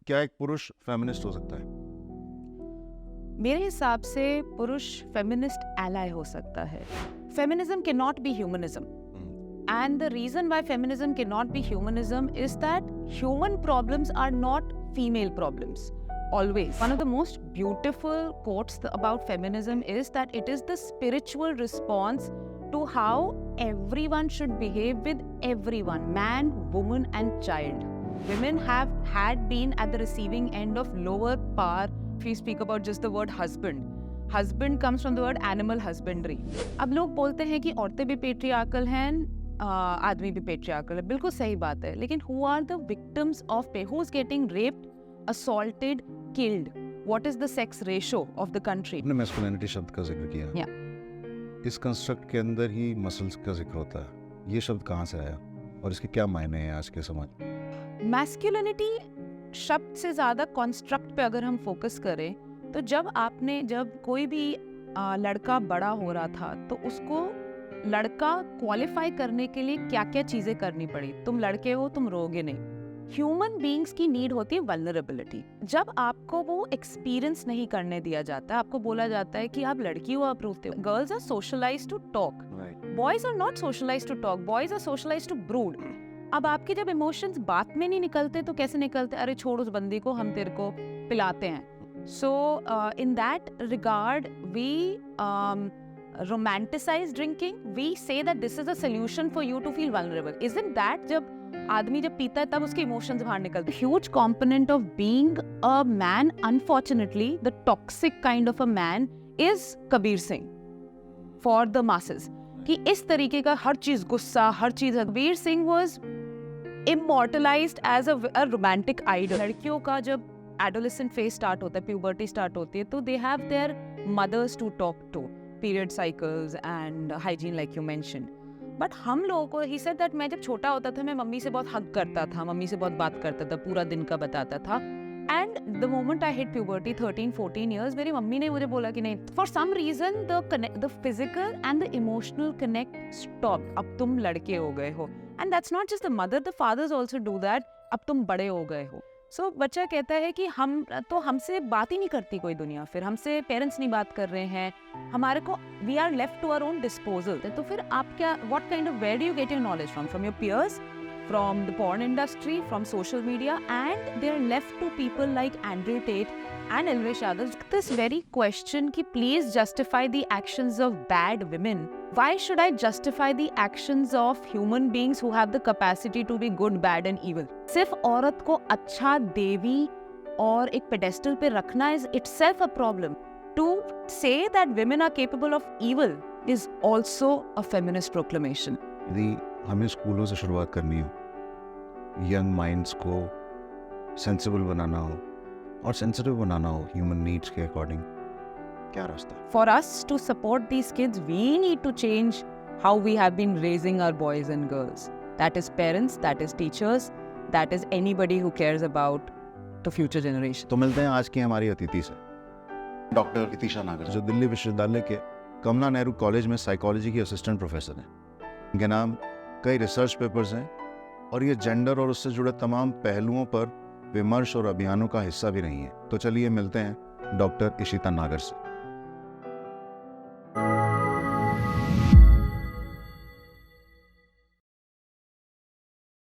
क्या एक पुरुष फेमिनिस्ट हो सकता है? मेरे हिसाब से पुरुष फेमिनिस्ट एलाय हो सकता है. Feminism can not be humanism. And the reason why feminism cannot be humanism is that human problems are not female problems. Always. One of the most beautiful quotes about feminism is that it is the spiritual response to how everyone should behave with everyone, man, woman, and child. Women have had been at the receiving end of lower power. If we speak about just the word husband. Husband comes from the word animal husbandry. अब लोग बोलते हैं कि औरतें भी patriarchal हैं, आदमी भी पेट्रियार्कल है. बिल्कुल सही बात है. लेकिन who are the victims of who is getting raped, assaulted, killed? What is the sex ratio of the country? आपने मैस्कुलिनिटी शब्द का जिक्र किया. Yeah. इस कंस्ट्रक्ट के अंदर ही मसल्स का जिक्र होता है. ये शब्द कहाँ से आया और इसके क्या मायने हैं आज के समाज? मैस्कुलिनिटी शब्द से ज्यादा कॉन्स्ट्रक्ट पे अगर हम फोकस करें तो जब कोई भी लड़का बड़ा हो रहा था तो उसको लड़का क्वालिफाई करने के लिए क्या क्या चीजें करनी पड़ी. तुम लड़के हो, तुम रोगे नहीं. ह्यूमन बीइंग्स की नीड होती है वल्नरेबिलिटी. जब आपको वो एक्सपीरियंस नहीं करने दिया जाता, आपको बोला जाता है कि आप लड़की हो, आप रोते हो. Girls are socialised to talk, boys are not socialised to talk, boys are socialised to brood. अब आपके जब इमोशंस बात में नहीं निकलते तो कैसे निकलते? अरे छोड़ उस बंदी को, हम तेरे को पिलाते हैं. So in that regard, we romanticize drinking. We say that this is a solution for you to feel vulnerable. Isn't that जब आदमी जब पीता है तब उसके emotions बाहर निकलते हैं? Huge component of being a man, unfortunately, the toxic kind of a man is Kabir Singh for the masses. कि इस तरीके का हर चीज गुस्सा, हर चीज. Kabir Singh was immortalized as a romantic idol. लड़कियों का जब adolescent phase start होता है, puberty start होती है, तो they have their mothers to talk to, period cycles and hygiene like you mentioned. But हम लोगों को, he said that मैं जब छोटा होता था मैं मम्मी से बहुत हग करता था, मम्मी से बहुत बात करता था, पूरा दिन का बताता था. And the moment I hit puberty, 13-14 years, मेरी मम्मी ने मुझे बोला कि नहीं, for some reason the physical and the emotional connect stopped. अब तुम लड़के हो गए हो. And that's not just the mother, the fathers also do that. अब तुम बड़े हो गए हो. So, बच्चा कहता है कि हमसे बात ही नहीं करती कोई दुनिया, फिर हमसे पेरेंट्स नहीं बात कर रहे हैं, हमारे को we are left to our own disposal. तो फिर आप क्या, what kind of, where do you get your knowledge from your peers, from the porn industry, from social media, and they are left to people like Andrew Tate and Elvish Yadav. This very question कि please justify the actions of bad women. Why should I justify the actions of human beings who have the capacity to be good, bad and evil? सिर्फ औरत को अच्छा, देवी और एक pedestal पे रखना is itself a problem. To say that women are capable of evil is also a feminist proclamation. यदि हमें स्कूलों से शुरुआत करनी हो, यंग माइंड्स को सेंसिबल बनाना हो और सेंसिटिव बनाना हो ह्यूमन नीड्स के अकॉर्डिंग, क्या रास्ता है? For us to support these kids, we need to change how we have been raising our boys and girls. That is parents, that is teachers, that is anybody who cares about the future generation. तो मिलते हैं आज की हमारी अतिथि से, doctor इतिशा नागर, जो दिल्ली विश्वविद्यालय के कमला नेहरू कॉलेज में साइकोलॉजी की असिस्टेंट प्रोफेसर हैं. इनके नाम कई रिसर्च पेपर्स हैं और ये जेंडर और उससे जुड़े तमाम पहलुओं पर विमर्श और अभियानों का हिस्सा भी रही हैं. तो चलिए मिलते हैं डॉक्टर इशिता नागर से.